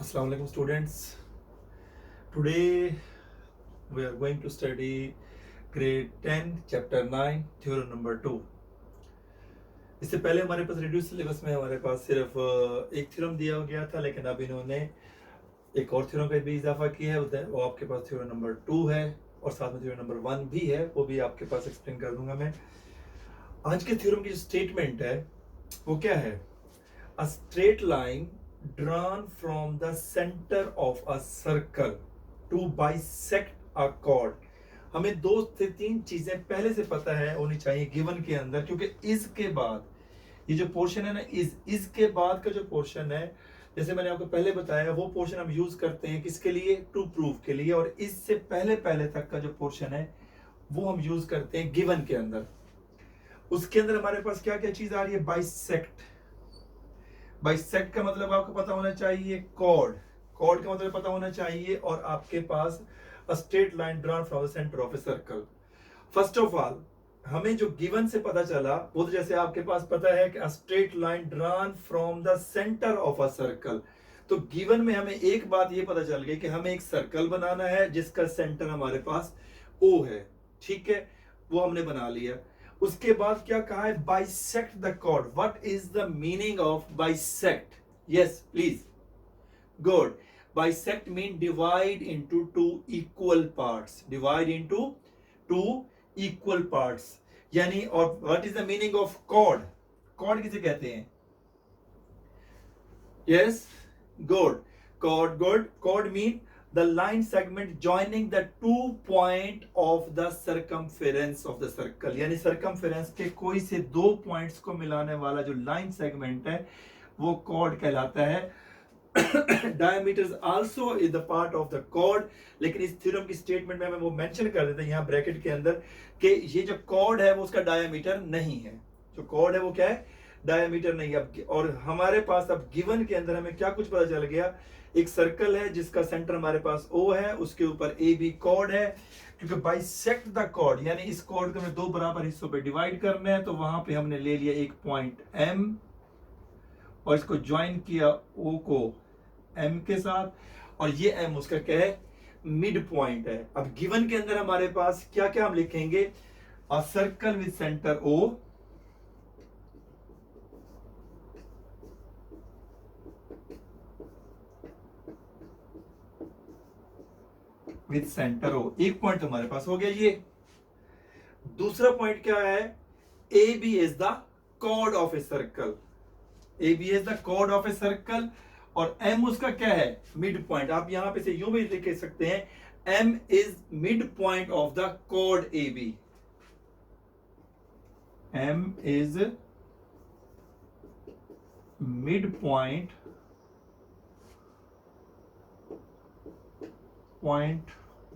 Assalamu alaikum students. Today we are going to study grade 10 chapter 9 theorem number 2. इससे पहले हमारे पास reduce syllabus में हमारे पास सिर्फ एक थ्योरम दिया गया था, लेकिन अब इन्होंने एक और थ्योरम का भी इजाफा किया है। वो आपके पास थ्योरम नंबर 2 है और साथ में थ्योरम नंबर 1 भी है, वो भी आपके पास एक्सप्लेन कर दूंगा मैं। आज के थ्योरम की जो स्टेटमेंट है वो क्या है? अ straight line drawn from the center of a circle to bisect a chord। हमें दो से तीन चीजें पहले से पता है होनी चाहिए गिवन के अंदर, क्योंकि इस के बाद ये जो पोर्शन है ना, इस के बाद का जो पोर्शन है, जैसे मैंने आपको पहले बताया, वो पोर्शन हम यूज करते हैं किसके लिए? टू प्रूफ के लिए। और इससे पहले पहले तक का जो पोर्शन है वो हम यूज करते हैं गिवन के अंदर। उसके अंदर हमारे पास क्या क्या चीज आ रही है? बाइसेक्ट। बाइसेक्ट का मतलब आपको पता होना चाहिए कॉर्ड। कॉर्ड का मतलब पता होना चाहिए, और आपके पास a straight line drawn from the centre of a circle. First of all हमें जो गिवन से पता चला वो तो जैसे आपके पास पता है कि अ straight line drawn from the centre of a circle. तो गिवन में हमें एक बात ये पता चल गई कि हमें एक सर्कल बनाना है जिसका सेंटर हमारे पास ओ है। ठीक है, वो हमने बना लिया। उसके बाद क्या कहा है? Bisect the chord. What is the meaning of bisect? Yes please, good. Bisect mean divide into two equal parts. Divide into two equal parts यानी। और what is the meaning of chord? Chord किसे कहते हैं? Yes, good. Chord, good. Chord mean the line segment joining the 2 point of the circumference of the circle। यानी circumference के कोई से दो पॉइंट्स को मिलाने वाला जो लाइन सेगमेंट है वो कॉर्ड कहलाता है। Diameters also is the part of the chord. लेकिन इस थ्योरम की स्टेटमेंट में हमें वो मेंशन कर देते हैं यहाँ ब्रैकेट के अंदर कि ये जो कॉर्ड है वो उसका डायमीटर नहीं है। जो कॉर्ड है वो क्या है? डायमीटर नहीं। अब और हमारे पास अब गिवन के अंदर हमें क्या कुछ पता चल गया? एक सर्कल है जिसका सेंटर हमारे पास O है, उसके ऊपर ए बी कॉर्ड है। क्योंकि बाइसेक्ट द कॉर्ड यानी इस कॉर्ड को हमें दो बराबर हिस्सों पे डिवाइड करना है, तो वहां पे हमने ले लिया एक पॉइंट M और इसको ज्वाइन किया O को M के साथ, और ये M उसका क्या है? मिड पॉइंट है। अब गिवन के अंदर हमारे पास क्या क्या हम लिखेंगे? A circle with centre O with centre O। एक पॉइंट हमारे पास हो गया ये। दूसरा पॉइंट क्या है? A B is the chord of a circle. A B is the chord of a circle, और एम उसका क्या है? Mid point. आप यहां पे से यूं भी लिख सकते हैं, M is mid point of the chord A B. M is mid point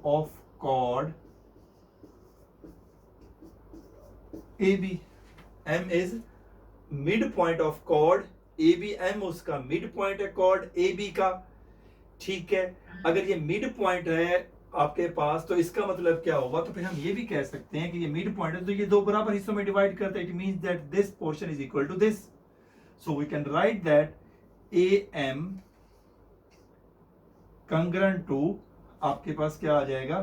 of chord A B. M is mid point of chord A B. M उसका मिड पॉइंट है कॉर्ड ए बी का। ठीक है, अगर ये mid point है आपके पास तो इसका मतलब क्या होगा? तो फिर हम ये भी कह सकते हैं कि ये मिड पॉइंट है तो ये दो बराबर हिस्सों में डिवाइड करते हैं। It means that this portion is equal to this. So we can write that A M congruent to आपके पास क्या आ जाएगा?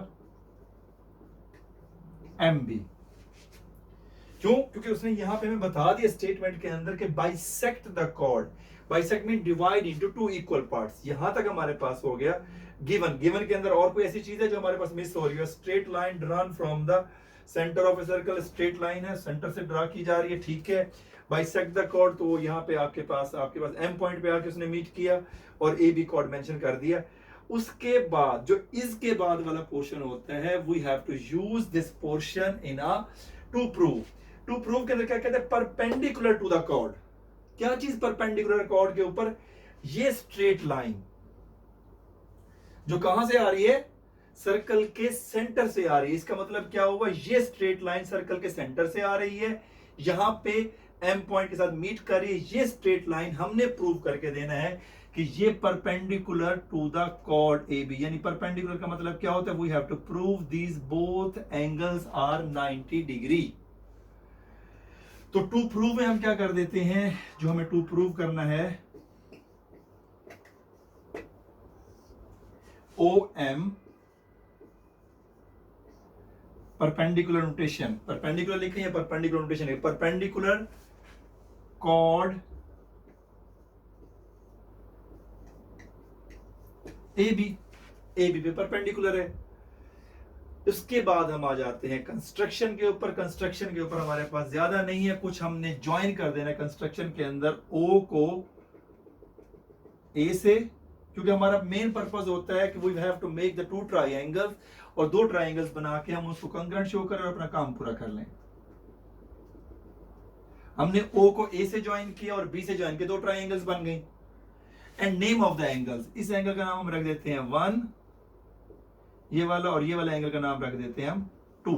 M B. क्यों? क्योंकि उसने यहां पे हमें बता दिया स्टेटमेंट के अंदर कि bisect the chord. Bisect mean divide into two equal parts. यहां तक हमारे पास हो गया गिवन। गिवन के अंदर और कोई ऐसी चीज है जो हमारे पास मिस हो रही है? Straight line drawn from the centre of a circle. Straight line है, सेंटर से ड्रा की जा रही है। ठीक है, बाइसेक्ट द कॉर्ड, तो यहाँ पे आपके पास एम पॉइंट पे आके उसने मीट किया और ए बी कॉर्ड मेंशन कर दिया। उसके बाद जो इसके बाद वाला पोर्शन होता है, we have to use this portion in a to prove. To prove के अंदर क्या कहते हैं? Perpendicular to the chord. क्या चीज परपेंडिकुलर कॉर्ड के ऊपर? ये स्ट्रेट लाइन जो कहां से आ रही है? सर्कल के सेंटर से आ रही है। इसका मतलब क्या होगा? ये स्ट्रेट लाइन सर्कल के सेंटर से आ रही है, यहां पे एम पॉइंट के साथ मीट कर रही है। ये स्ट्रेट लाइन हमने प्रूव करके देना है कि ये perpendicular to the chord A B. यानी परपेंडिकुलर का मतलब क्या होता है? We have to prove these both angles are 90 degree. तो टू प्रूव में हम क्या कर देते हैं? जो हमें टू प्रूव करना है OM परपेंडिकुलर नोटेशन, परपेंडिकुलर लिखें या परपेंडिकुलर नोटेशन है, परपेंडिकुलर कॉर्ड AB पे परपेंडिकुलर है। उसके बाद हम आ जाते हैं कंस्ट्रक्शन के ऊपर। कंस्ट्रक्शन के ऊपर हमारे पास ज्यादा नहीं है, कुछ हमने ज्वाइन कर देना है कंस्ट्रक्शन के अंदर O को A से, क्योंकि हमारा मेन पर्पस होता है कि we have to make the two triangles, और दो ट्राइंगल्स बना के हम उसको कंग्रेंट शो करें और अपना काम पूरा कर लें। हमने O को A से ज्वाइन किया और B से ज्वाइन किया, दो ट्राइंगल्स बन गए। And name of the angles, इस एंगल का नाम हम रख देते हैं 1, ये वाला, और ये वाला एंगल का नाम रख देते हैं हम 2।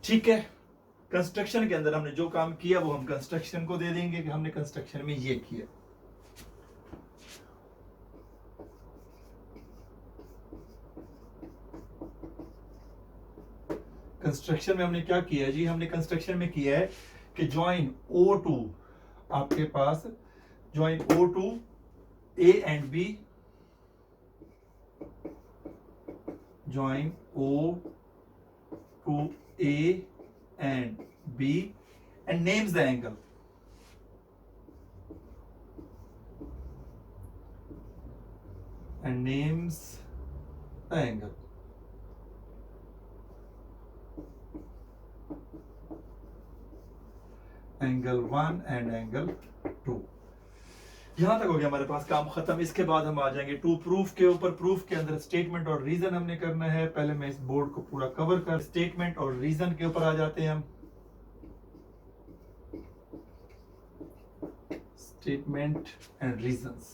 ठीक है, कंस्ट्रक्शन के अंदर हमने जो काम किया वो हम कंस्ट्रक्शन को दे देंगे कि हमने कंस्ट्रक्शन में ये किया। कंस्ट्रक्शन में हमने क्या किया जी, हमने कंस्ट्रक्शन में किया है कि ज्वाइन O2, आपके पास join O2 A and B, join O2 A and B and names the angle. And names the angle. Angle 1 and angle 2. यहां तक हो गया हमारे पास काम खत्म। इसके बाद हम आ जाएंगे टू प्रूफ के ऊपर। प्रूफ के अंदर स्टेटमेंट और रीजन हमने करना है। पहले मैं इस बोर्ड को पूरा कवर कर, स्टेटमेंट और रीजन के ऊपर आ जाते हैं हम। Statement and reasons.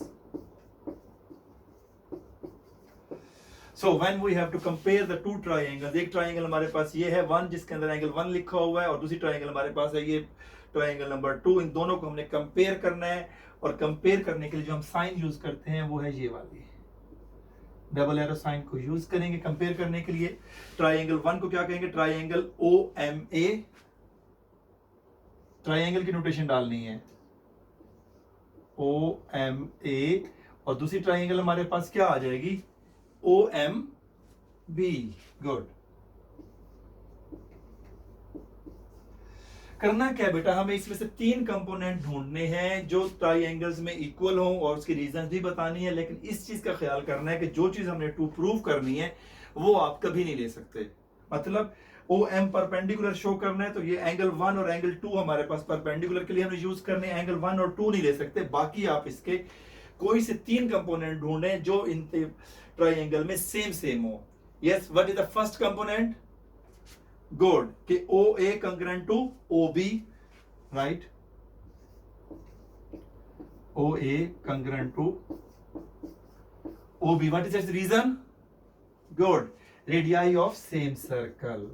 So when we have to compare the two triangles, एक ट्राइंगल हमारे पास ये है 1 जिसके अंदर एंगल 1 लिखा हुआ है, और दूसरी ट्राइंगल हमारे पास है ये ट्राइंगल नंबर 2। इन दोनों को हमने कंपेयर करना है, और कंपेयर करने के लिए जो हम साइन यूज करते हैं वो है ये वाली, डबल एरो साइन को यूज करेंगे कंपेयर करने के लिए। ट्राइंगल 1 को क्या कहेंगे, ट्राइंगल OMA। ट्राइंगल की नोटेशन डालनी है OMA, और दूसरी ट्राइंगल हमारे पास क्या आ जाएगी, OMB। गुड। करना क्या है बेटा, हमें इसमें से 3 कंपोनेंट ढूंढने हैं जो ट्राइंगल्स में इक्वल हों, और उसकी रीजन भी बतानी है। लेकिन इस चीज का ख्याल करना है कि जो चीज हमने टू प्रूव करनी है वो आप कभी नहीं ले सकते। मतलब OM परपेंडिकुलर शो करना है तो ये एंगल 1 और एंगल 2 हमारे पास परपेंडिकुलर के लिए हमने यूज करने, एंगल 1 और 2 नहीं ले सकते। बाकी आप इसके कोई से 3 कंपोनेंट ढूंढें जो इन ट्राइंगल में सेम हो। Yes, what is the first component, good, कि OA congruent to OB, right, OA congruent to OB। What is its reason, good, radii of same circle,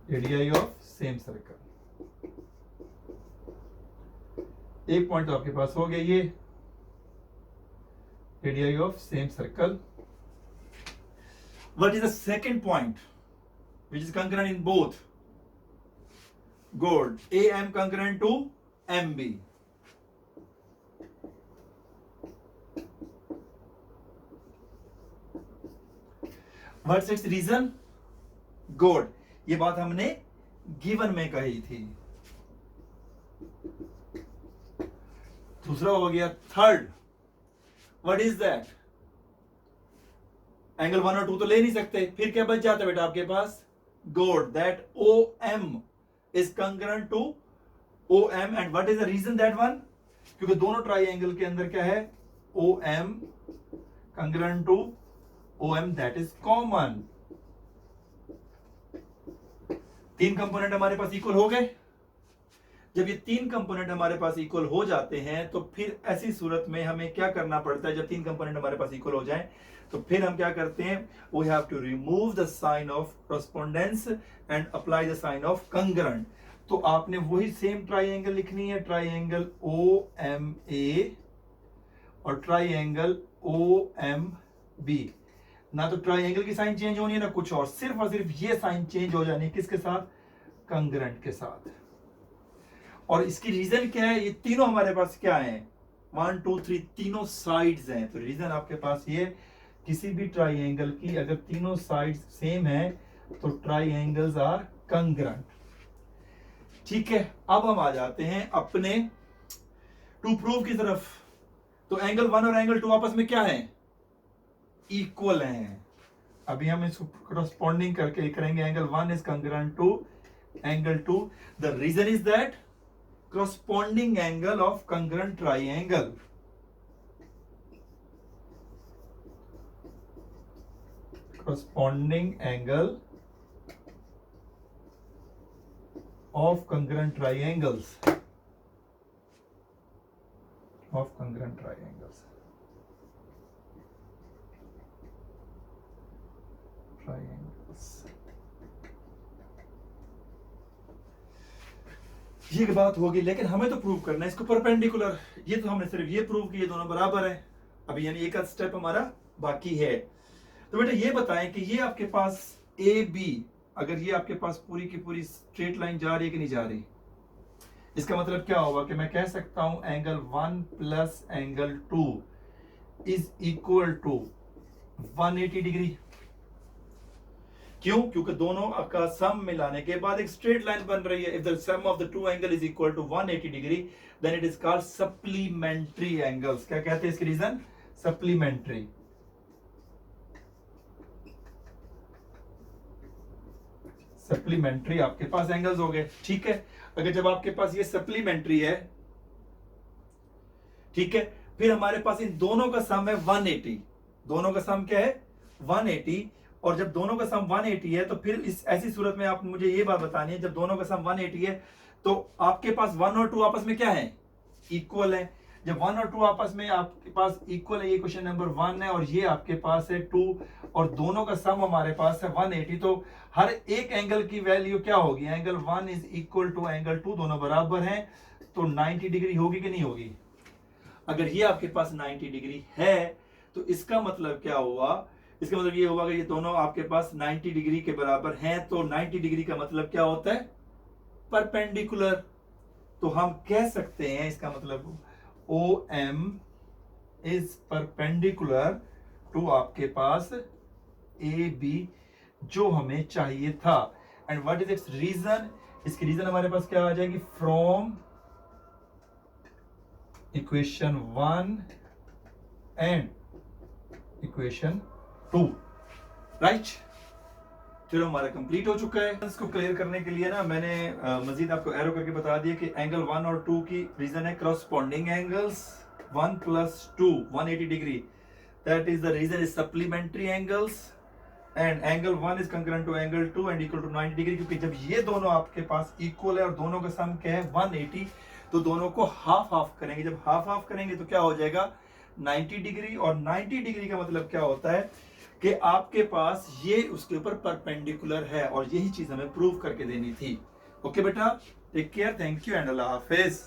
radii of same circle. एक point तो आपके पास हो गया, ये radii of same circle. What is the second point which is congruent in both? Good, AM congruent to MB. What's its reason? Good, ये बात हमने गिवन में कही थी। दूसरा हो गया third, what is that? Angle 1 और 2 तो ले नहीं सकते, फिर क्या बच जाता है बेटा आपके पास, good, that OM is congruent to OM। And what is the reason that one, क्योंकि दोनों ट्राइंगल के अंदर क्या है, OM congruent to OM, that is common. 3 component हमारे पास इक्वल हो गए। जब ये 3 कंपोनेंट हमारे पास इक्वल हो जाते हैं तो फिर ऐसी सूरत में हमें क्या करना पड़ता है, जब 3 कंपोनेंट हमारे पास इक्वल हो जाएं तो फिर हम क्या करते हैं, we have to remove the sign of correspondence and apply the sign of congruent. तो आपने वही सेम ट्राइंगल लिखनी है, ट्राइंगल OMA और ट्राइंगल OMB। ना तो ट्राइंगल की साइन चेंज होनी है ना कुछ और सिर्फ ये साइन चेंज हो जानी है, किसके साथ, कंग्रेंट के साथ। और इसकी रीजन क्या है, ये तीनों हमारे पास क्या है, 1 2 3 तीनों साइड्स हैं, तो रीजन आपके पास ये, किसी भी ट्राइंगल की अगर तीनों साइड्स सेम है तो ट्राइंगल्स आर कंग्रुएंट। ठीक है, अब हम आ जाते हैं अपने टू प्रूव की तरफ। तो एंगल 1 और एंगल 2 आपस में क्या है, इक्वल हैं। अभी हम इसको करस्पॉन्डिंग करके करेंगे, angle 1 is congruent to angle 2। The reason is that corresponding angle of congruent triangle corresponding angle of congruent triangles ये बात होगी, लेकिन हमें तो प्रूव करना है इसको परपेंडिकुलर। ये तो हमने सिर्फ ये प्रूव किया दोनों बराबर हैं, अभी यानी एक स्टेप हमारा बाकी है। तो बेटा ये बताएं कि ये आपके पास ए बी, अगर ये आपके पास पूरी की पूरी स्ट्रेट लाइन जा रही है कि नहीं जा रही, इसका मतलब क्या होगा कि मैं कह सकता हूं angle 1 plus angle 2 is equal to 180 degree. क्यों? क्योंकि दोनों का सम मिलाने के बाद एक स्ट्रेट लाइन बन रही है। If the sum of the two angle is equal to 180 degree then it is called supplementary angles. क्या कहते हैं इसके रीजन? सप्लीमेंट्री। सप्लीमेंट्री आपके पास एंगल्स हो गए। ठीक है, अगर जब आपके पास ये सप्लीमेंट्री है, ठीक है, फिर हमारे पास इन दोनों का सम है 180। दोनों का सम क्या है? 180। और जब दोनों का सम 180 है तो फिर इस ऐसी सूरत में आप मुझे ये बात बतानी है, जब दोनों का सम 180 है तो आपके पास 1 और 2 आपस में क्या है? इक्वल है। जब 1 और 2 आपस में आपके पास इक्वल है, ये क्वेश्चन नंबर 1 है और ये आपके पास है 2 और दोनों का सम हमारे पास है 180, तो हर एक एंगल की वैल्यू क्या होगी? Angle 1 is equal to angle 2, दोनों बराबर हैं, तो 90 डिग्री होगी कि नहीं होगी? अगर ये आपके पास 90 डिग्री है तो इसका मतलब क्या हुआ? इसका मतलब ये होगा कि ये दोनों आपके पास 90 डिग्री के बराबर हैं, तो 90 डिग्री का मतलब क्या होता है? परपेंडिकुलर। तो हम कह सकते हैं इसका मतलब OM इज परपेंडिकुलर टू आपके पास AB, जो हमें चाहिए था। And what is its reason? इसकी रीजन हमारे पास क्या आ जाएगी? From equation 1 and equation 2, right. चलो हमारा कंप्लीट हो चुका है। इसको क्लियर करने के लिए ना मैंने मजीद आपको एरो करके बता दिया कि एंगल 1 और 2 की रीजन है corresponding angles 1 plus 2 180 degree, that is the reason is supplementary angles, and angle 1 is concurrent to angle 2 and equal to 90 degree, क्योंकि जब ये दोनों आपके पास इक्वल है और दोनों का सम क्या है? 180, तो दोनों को हाफ हाफ करेंगे। जब हाफ हाफ करेंगे तो क्या हो जाएगा? 90 डिग्री। और 90 डिग्री का मतलब क्या होता है कि आपके पास ये उसके ऊपर परपेंडिकुलर है, और यही चीज हमें प्रूव करके देनी थी। ओके बेटा, take care, thank you and अल्लाह हाफिज।